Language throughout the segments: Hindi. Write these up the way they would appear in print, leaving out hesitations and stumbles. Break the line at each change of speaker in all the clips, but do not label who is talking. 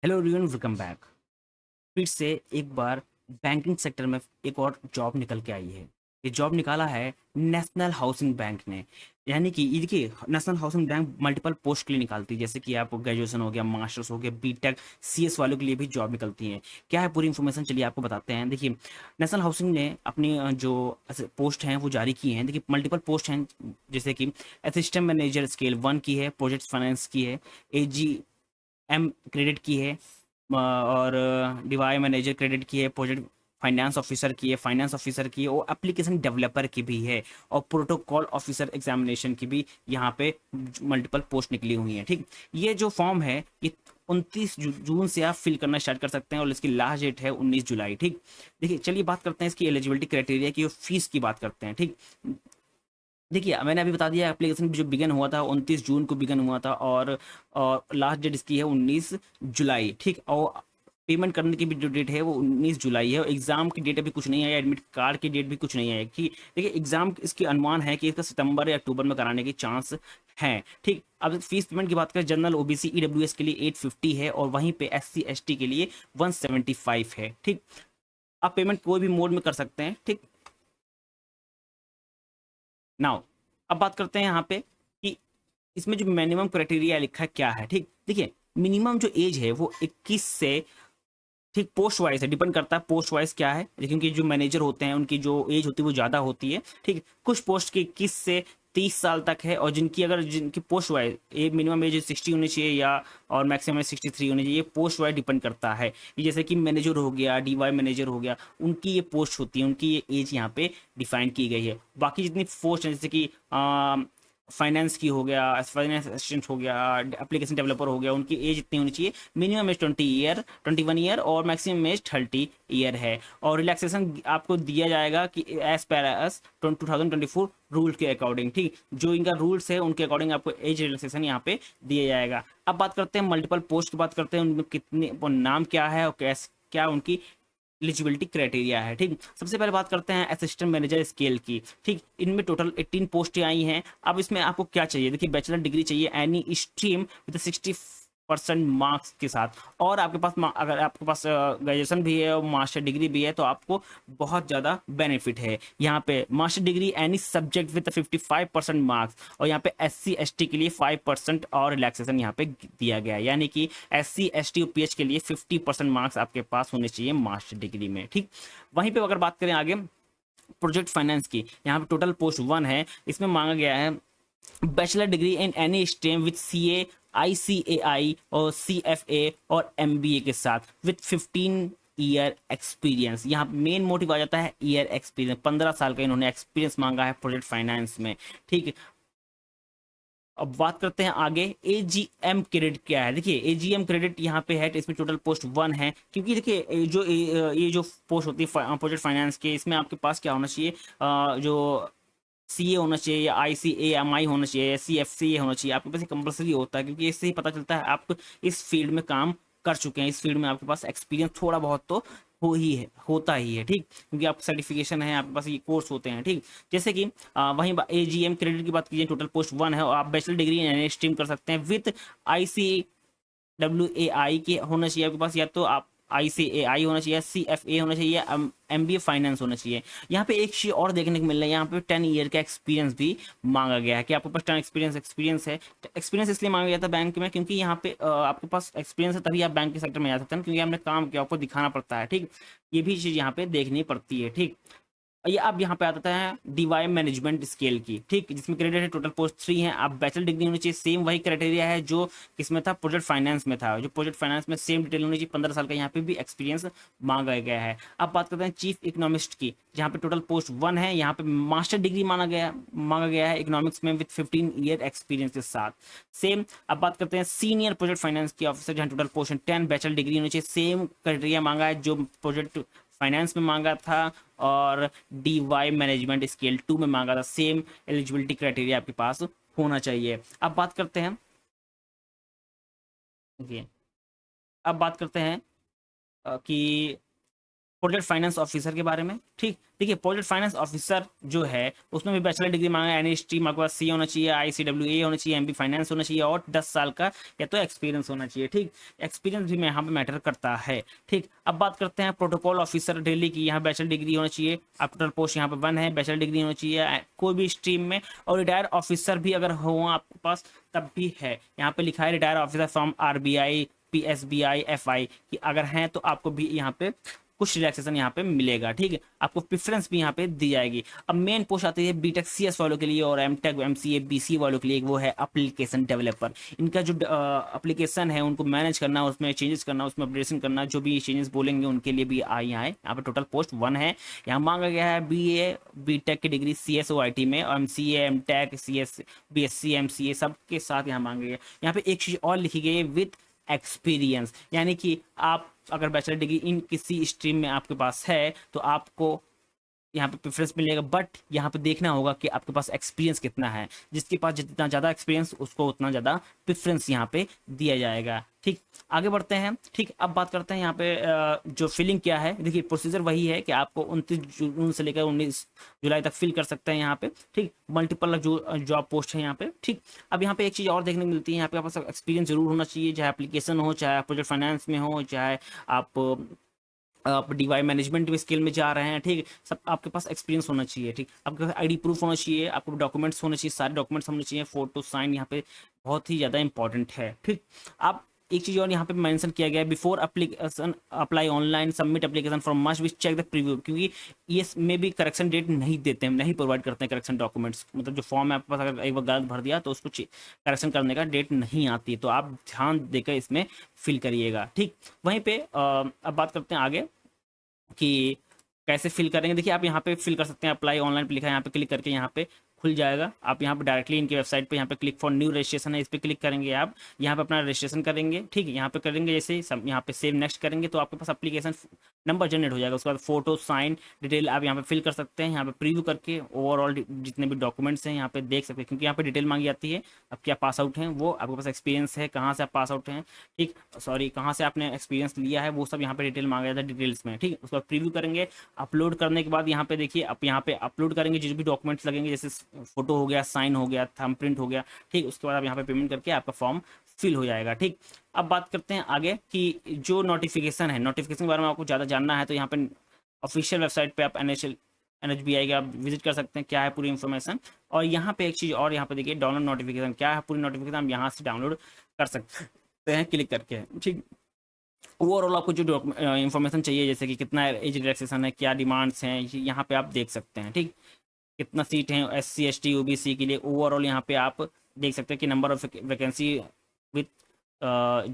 Hello everyone, welcome back. फिर से एक बार बैंकिंग सेक्टर में एक और जॉब निकल के आई है। ये जॉब निकाला है नेशनल हाउसिंग बैंक ने। यानी कि ये देखिए, national housing bank multiple post के लिए निकालती है, जैसे कि आप ग्रेजुएशन हो गया, मास्टर्स हो गया, बीटेक, सीएस वालों के लिए भी जॉब निकलती है। क्या है पूरी इन्फॉर्मेशन, चलिए आपको बताते हैं। देखिए, नेशनल हाउसिंग ने अपनी जो पोस्ट हैं वो जारी की हैं। देखिए, मल्टीपल पोस्ट हैं, जैसे कि असिस्टेंट मैनेजर स्केल 1 की है, प्रोजेक्ट फाइनेंस की है, एजी एम क्रेडिट की है, और डीवाई मैनेजर क्रेडिट की है, प्रोजेक्ट फाइनेंस ऑफिसर की है, फाइनेंस ऑफिसर की है, और एप्लीकेशन डेवलपर की भी है, और प्रोटोकॉल ऑफिसर एग्जामिनेशन की भी यहाँ पे मल्टीपल पोस्ट निकली हुई हैं। ठीक, ये जो फॉर्म है ये 29 जून से आप फिल करना स्टार्ट कर सकते हैं, और इसकी लास्ट डेट है 19 जुलाई। ठीक, देखिए चलिए बात करते हैं इसकी एलिजिबिलिटी क्राइटेरिया की, और फीस की बात करते हैं। ठीक, देखिए मैंने अभी बता दिया, एप्लीकेशन जो बिगन हुआ था 29 जून को बिगन हुआ था, और लास्ट डेट इसकी है 19 जुलाई। ठीक, और पेमेंट करने की भी जो डेट है वो 19 जुलाई है, और एग्जाम की डेट अभी कुछ नहीं है, एडमिट कार्ड की डेट भी कुछ नहीं है। कि देखिए, एग्जाम इसकी अनुमान है कि इसका सितंबर या अक्टूबर में कराने की चांस है। ठीक, अब फीस पेमेंट की बात करें, जनरल ओबीसी ईडब्ल्यूएस के लिए 850 है, और वहीं पे एससी एसटी के लिए 175 है। ठीक, आप पेमेंट कोई भी मोड में कर सकते हैं। ठीक, नाउ अब बात करते हैं यहाँ पे कि इसमें जो मिनिमम क्राइटेरिया लिखा है क्या है। ठीक, देखिए मिनिमम जो एज है वो 21 से, ठीक, पोस्ट वाइज है, डिपेंड करता है पोस्ट वाइज क्या है, क्योंकि जो मैनेजर होते हैं उनकी जो एज होती है वो ज़्यादा होती है। ठीक, कुछ पोस्ट की 21 से 30 साल तक है, और जिनकी पोस्ट वाइज ए मिनिमम एज 60 होनी चाहिए, या और मैक्सिमम एज 63 होनी चाहिए। पोस्ट वाइज डिपेंड करता है। ये जैसे कि मैनेजर हो गया, डीवाई मैनेजर हो गया, उनकी ये पोस्ट होती है, उनकी ये एज यहाँ पे डिफाइन की गई है। बाकी जितनी पोस्ट है, जैसे कि फाइनेंस की हो गया, फाइनेंस असिस्टेंट हो गया, एप्लीकेशन डेवलपर हो गया, उनकी एज इतनी होनी चाहिए। मिनिमम एज 21 ईयर, और मैक्सिमम एज 30 ईयर है। और रिलैक्सेशन आपको दिया जाएगा कि एज पर एस 2024 रूल के अकॉर्डिंग। ठीक, जो इनका रूल्स है उनके अकॉर्डिंग आपको एज रिलैक्सेशन यहाँ पे दिया जाएगा। अब बात करते हैं मल्टीपल पोस्ट की, बात करते हैं उनमें कितने, वो नाम क्या है और कैसे क्या उनकी एलिजिबिलिटी क्राइटेरिया है। ठीक, सबसे पहले बात करते हैं असिस्टेंट मैनेजर स्केल की। ठीक, इनमें टोटल 18 पोस्टें आई हैं। अब इसमें आपको क्या चाहिए, देखिए बैचलर डिग्री चाहिए एनी स्ट्रीम विद 60% मार्क्स के साथ, और आपके पास अगर आपके पास ग्रेजुएशन भी है और मास्टर डिग्री भी है तो आपको बहुत ज़्यादा बेनिफिट है। यहाँ पे master degree any subject with 55% marks, और यहाँ पे एससी एसटी के लिए 5% और रिलैक्सेशन यहाँ पे दिया गया है। यानी कि एससी एसटी और पीएच के लिए 50% मार्क्स आपके पास होने चाहिए मास्टर डिग्री में। ठीक, वहीं पे अगर बात करें आगे प्रोजेक्ट फाइनेंस की, यहाँ पे टोटल पोस्ट 1 है। इसमें मांगा गया है bachelor degree in any stream with CA, ICAI और सीएफए और एमबीए के साथ विद 15 ईयर एक्सपीरियंस। यहाँ मेन मोटिव आ जाता है ईयर एक्सपीरियंस, 15 साल का इन्होंने एक्सपीरियंस मांगा है प्रोजेक्ट फाइनेंस में। ठीक, अब बात करते हैं आगे एजीएम क्रेडिट क्या है। देखिए एजीएम क्रेडिट यहाँ पे है, तो इसमें टोटल पोस्ट 1 है। क्योंकि देखिए ये जो पोस्ट होती है प्रोजेक्ट फाइनेंस के, इसमें आपके पास क्या होना चाहिए, जो सीए होना चाहिए, या आईसीएएमआई होना चाहिए, या सीएफसीए होना चाहिए। आपके पास कंपलसरी होता है, क्योंकि इससे ही पता चलता है आप इस फील्ड में काम कर चुके हैं, इस फील्ड में आपके पास एक्सपीरियंस थोड़ा बहुत तो हो ही है, होता ही है। ठीक, क्योंकि आपका सर्टिफिकेशन है, आपके पास ये कोर्स होते हैं। ठीक, जैसे कि वहीं एजीएम क्रेडिट की बात कीजिए, टोटल पोस्ट 1 है, और आप बैचलर डिग्री एनी स्ट्रीम कर सकते हैं विथ आईसी डब्ल्यू के होना चाहिए आपके पास, या तो आप ICAI होना चाहिए, CFA होना चाहिए, MBA फाइनेंस होना चाहिए। यहाँ पे एक चीज और देखने को मिल रहा है, यहाँ पे 10 ईयर का एक्सपीरियंस भी मांगा गया है, कि आपके पास 10 एक्सपीरियंस है। एक्सपीरियंस इसलिए मांगा गया था बैंक में, क्योंकि यहाँ पे आपके पास एक्सपीरियंस है तभी आप बैंक के सेक्टर में जा सकते हैं, क्योंकि आपने काम किया, आपको दिखाना पड़ता है। ठीक, ये भी चीज़ यहाँ पे देखनी पड़ती है। ठीक, ये अब यहाँ पे आता है डीवाई मैनेजमेंट स्केल की। ठीक, जिसमें क्रेडिट है टोटल पोस्ट 3 है। अब बैचलर डिग्री होनी चाहिए, सेम वही क्राइटेरिया है जो किसमें था, प्रोजेक्ट फाइनेंस में था। जो प्रोजेक्ट फाइनेंस में सेम डिटेल होनी चाहिए, 15 साल का यहाँ पे भी एक्सपीरियंस मांगा गया है। अब बात करते हैं चीफ इकोनॉमिस्ट की, जहाँ पे टोटल पोस्ट 1 है। यहाँ पे मास्टर डिग्री मांगा गया है इकोनॉमिक्स में विद 15 ईयर एक्सपीरियंस के साथ। सेम अब बात करते हैं सीनियर प्रोजेक्ट फाइनेंस की ऑफिसर, जहाँ टोटल पोस्ट 10, बैचलर डिग्री होनी चाहिए, सेम क्राइटेरिया मांगा है जो प्रोजेक्ट फाइनेंस में मांगा था, और डीवाई मैनेजमेंट स्केल 2 में मांगा था। सेम एलिजिबिलिटी क्राइटेरिया आपके पास होना चाहिए। अब बात करते हैं, ओके, अब बात करते हैं कि प्रोजेक्ट फाइनेंस ऑफिसर के बारे में। ठीक, देखिए प्रोजेक्ट फाइनेंस ऑफिसर जो है उसमें भी बैचलर डिग्री मांगा है, एनएसटी आपके पास सी होना चाहिए, आईसीडब्ल्यूए होना चाहिए, एमबी फाइनेंस होना चाहिए और 10 साल का या तो एक्सपीरियंस होना चाहिए। ठीक, एक्सपीरियंस भी यहाँ पे मैटर करता है। ठीक, अब बात करते हैं प्रोटोकॉल ऑफिसर दिल्ली की, यहाँ बैचलर डिग्री होना चाहिए, आप टोटल पोस्ट यहाँ पे 1 है, बैचलर डिग्री होना चाहिए कोई भी स्ट्रीम में, और रिटायर ऑफिसर भी अगर हो आपके पास तब भी है। यहाँ पे लिखा है retire officer from RBI, PSBI, FI कि अगर हैं तो आपको भी यहाँ पे कुछ रिलैक्सेशन यहाँ पे मिलेगा। ठीक है, आपको प्रेफरेंस भी यहाँ पे दी जाएगी। अब मेन पोस्ट आती है बीटेक सीएस वालों के लिए और एमटेक एमसीए बीसी वालों के लिए, वो है एप्लीकेशन डेवलपर। इनका जो एप्लीकेशन है उनको मैनेज करना, उसमें चेंजेस करना, उसमें अपडेशन करना, जो भी चेंजेस बोलेंगे उनके लिए भी यहाँ पे टोटल पोस्ट 1 है। यहाँ मांगा गया है बीए बीटेक की डिग्री सीएसओआईटी में, और MCA MTech CS BSc MCA सबके साथ यहाँ मांगा गया। यहाँ पे एक चीज और लिखी गई है विथ एक्सपीरियंस, यानी कि आप अगर बैचलर डिग्री इन किसी स्ट्रीम में आपके पास है तो आपको यहाँ पे प्रेफरेंस मिलेगा, बट यहाँ पे देखना होगा कि आपके पास एक्सपीरियंस कितना है। जिसके पास जितना ज़्यादा एक्सपीरियंस उसको उतना ज़्यादा प्रेफरेंस यहाँ पे दिया जाएगा। ठीक, आगे बढ़ते हैं। ठीक, अब बात करते हैं यहाँ पे जो फिलिंग क्या है। देखिए प्रोसीजर वही है कि आपको 29 जून से लेकर 19 जुलाई तक फिल कर सकते हैं यहाँ पे। ठीक, मल्टीपल जो जॉब पोस्ट है यहाँ पे। ठीक, अब यहाँ पे एक चीज़ और देखने को मिलती है, यहाँ पे आपका एक्सपीरियंस जरूर होना चाहिए, चाहे एप्लीकेशन हो, चाहे प्रोजेक्ट फाइनेंस में हो, चाहे आप डीवाई मैनेजमेंट स्किल में जा रहे हैं। ठीक, सब आपके पास एक्सपीरियंस होना चाहिए। ठीक, आपके पास आईडी प्रूफ होना चाहिए, आपको डॉक्यूमेंट्स होने चाहिए, सारे डॉक्यूमेंट्स होने चाहिए, फोटो साइन यहाँ पे बहुत ही ज़्यादा इंपॉर्टेंट है। ठीक, आप एक चीज़ और यहाँ पे मेंशन किया गया है, before application apply online submit application for must be check the preview, क्योंकि ये में भी करेक्शन डेट नहीं देते हैं, नहीं प्रोवाइड करते हैं करेक्शन डॉक्यूमेंट्स। मतलब जो फॉर्म है आपके पास अगर एक बार गलत भर दिया तो उसको करेक्शन करने का डेट नहीं आती, तो आप ध्यान देकर इसमें फिल करिएगा। ठीक, वहीं पे अब बात करते हैं आगे कि कैसे फिल करेंगे। देखिए आप यहाँ पे फिल कर सकते हैं, अप्लाई ऑनलाइन पे लिखा है, यहाँ पे क्लिक करके यहाँ पे खुल जाएगा। आप यहाँ पे डायरेक्टली इनकी वेबसाइट पे यहाँ पे क्लिक फॉर न्यू रजिस्ट्रेशन है, इस पर क्लिक करेंगे, आप यहाँ पे अपना रजिस्ट्रेशन करेंगे। ठीक है, यहाँ पे करेंगे जैसे सब यहाँ पे सेव नेक्स्ट करेंगे तो आपके पास एप्लीकेशन नंबर जनरेट हो जाएगा। उसके बाद फोटो साइन डिटेल आप यहाँ पे फिल कर सकते हैं, यहाँ पे प्रीव्यू करके ओवरऑल जितने भी डॉक्यूमेंट्स हैं यहाँ पे देख सकते हैं, क्योंकि यहाँ पे डिटेल मांगी जाती है। अब क्या पास आउट हैं, वो आपके पास एक्सपीरियंस है, कहाँ से आप पास आउट हैं, ठीक सॉरी कहाँ से आपने एक्सपीरियंस लिया है, वो सब यहाँ पे डिटेल मांगा जाता है डिटेल्स में। ठीक है, उसके बाद प्रीव्यू करेंगे, अपलोड करने के बाद यहाँ पे देखिए आप यहाँ पे अपलोड करेंगे जो भी डॉक्यूमेंट्स लगेंगे, जैसे फोटो हो गया, साइन हो गया, थंब प्रिंट हो गया। ठीक, उसके बाद आप यहाँ पे पेमेंट करके आपका फॉर्म फिल हो जाएगा। ठीक, अब बात करते हैं आगे कि जो नोटिफिकेशन है, नोटिफिकेशन के बारे में आपको ज़्यादा जानना है तो यहाँ पे ऑफिशियल वेबसाइट पे आप एनएचबीआई का आप विजिट कर सकते हैं, क्या है पूरी इन्फॉर्मेशन। और यहाँ पे एक चीज़ और यहाँ पे देखिए डाउनलोड नोटिफिकेशन, क्या है पूरी नोटिफिकेशन आप यहाँ से डाउनलोड कर सकते हैं क्लिक करके। ठीक, ओवरऑल आपको जो इन्फॉर्मेशन चाहिए, जैसे कि कितना एज रिलैक्सेशन है, क्या डिमांड्स हैं, यहाँ पे आप देख सकते हैं। ठीक, कितना सीट है एससी एसटी ओबीसी के लिए, ओवरऑल यहाँ पे आप देख सकते हैं कि नंबर ऑफ वैकेंसी विथ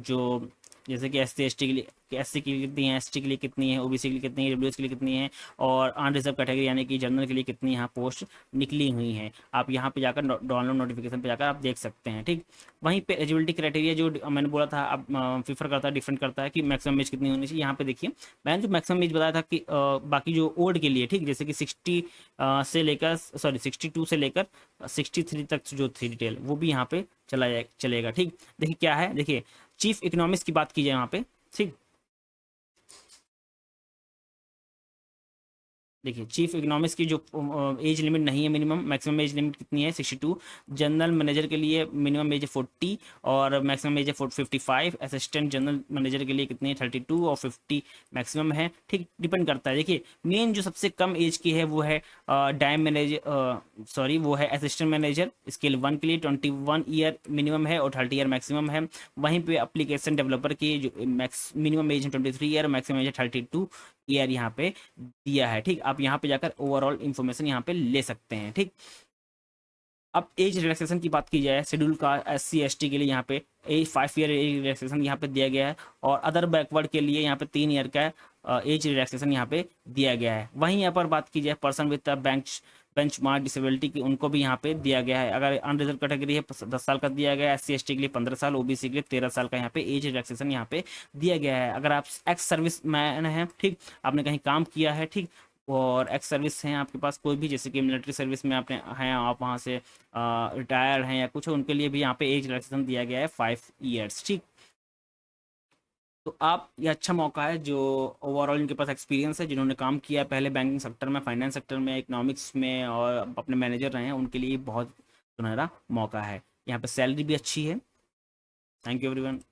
जो जैसे कि एस सी एस टी के लिए, एससी के लिए कितनी है, एसटी के लिए कितनी है, ओबीसी के लिए कितनी है, डब्ल्यूएस के लिए कितनी है, और अनरिजर्व कैटेगरी यानी कि जनरल के लिए कितनी यहाँ पोस्ट निकली हुई हैं। आप यहाँ पे जाकर डाउनलोड नोटिफिकेशन पे जाकर आप देख सकते हैं। ठीक, वहीं पे एलिजिबिलिटी क्राइटेरिया जो मैंने बोला था अब प्रीफर करता है, डिफरेंट करता है कि मैक्सिमम एज कितनी होनी चाहिए। यहाँ पे देखिए मैंने जो मैक्सिमम एज बताया था कि बाकी जो ओल्ड के लिए, ठीक जैसे कि 60 से लेकर 62 से लेकर 63 तक जो थी डिटेल वो भी यहाँ पे चलेगा। ठीक, देखिए क्या है, देखिए चीफ इकोनॉमिक्स की बात की जाए यहाँ पे। ठीक, देखिए चीफ इकोनॉमिक्स की जो एज लिमिट नहीं है, मिनिमम मैक्सिमम एज लिमिट कितनी है 62। जनरल मैनेजर के लिए मिनिमम एज है 40 और मैक्सिमम एज है 55। असिस्टेंट जनरल मैनेजर के लिए कितनी है 32 और 50 मैक्सिमम है। ठीक, डिपेंड करता है। देखिए मेन जो सबसे कम एज की है वो है डायम मैनेजर, सॉरी वो है असिस्टेंट मैनेजर स्केल 1 के लिए 21 ईयर मिनिमम है और 30 ईयर मैक्सिमम है। वहीं पे एप्लीकेशन डेवलपर की जो मिनिमम एज है 23 ईयर, मैक्सिमम एज है 32 ईयर यहाँ पे दिया है। ठीक, आप यहाँ पे जाकर ओवरऑल इन्फॉर्मेशन यहाँ पे ले सकते हैं। ठीक, अब एज रिलैक्सेशन की बात की जाए शेड्यूल का एस सी एस टी के लिए यहाँ पे 5 ईयर एज रिलैक्सेशन यहाँ पे दिया गया है, और अदर बैकवर्ड के लिए यहाँ पे 3 ईयर का एज रिलैक्सेशन यहाँ पे दिया गया है। वहीं यहाँ पर बात की जाए person with bench mark disability की, उनको भी यहाँ पे दिया गया है। अगर अनरिजर्व कैटेगरी है 10 साल का दिया गया है, एस सी एस टी के लिए 15 साल, ओबीसी के लिए 13 साल का यहाँ पे एज रिलैक्सेशन यहाँ पे दिया गया है। अगर आप एक्स सर्विस मैन हैं, ठीक आपने कहीं काम किया है, ठीक और एक्स सर्विस हैं आपके पास कोई भी, जैसे कि मिलिट्री सर्विस में आपने हैं, आप वहाँ से रिटायर हैं या कुछ, उनके लिए भी यहाँ पे एज रिलैक्सेशन दिया गया है 5 ईयर्स। ठीक, तो आप ये अच्छा मौका है, जो ओवरऑल इनके पास एक्सपीरियंस है, जिन्होंने काम किया है पहले बैंकिंग सेक्टर में, फाइनेंस सेक्टर में, इकोनॉमिक्स में, और अपने मैनेजर रहे हैं, उनके लिए बहुत सुनहरा मौका है। यहाँ पे सैलरी भी अच्छी है। Thank you everyone.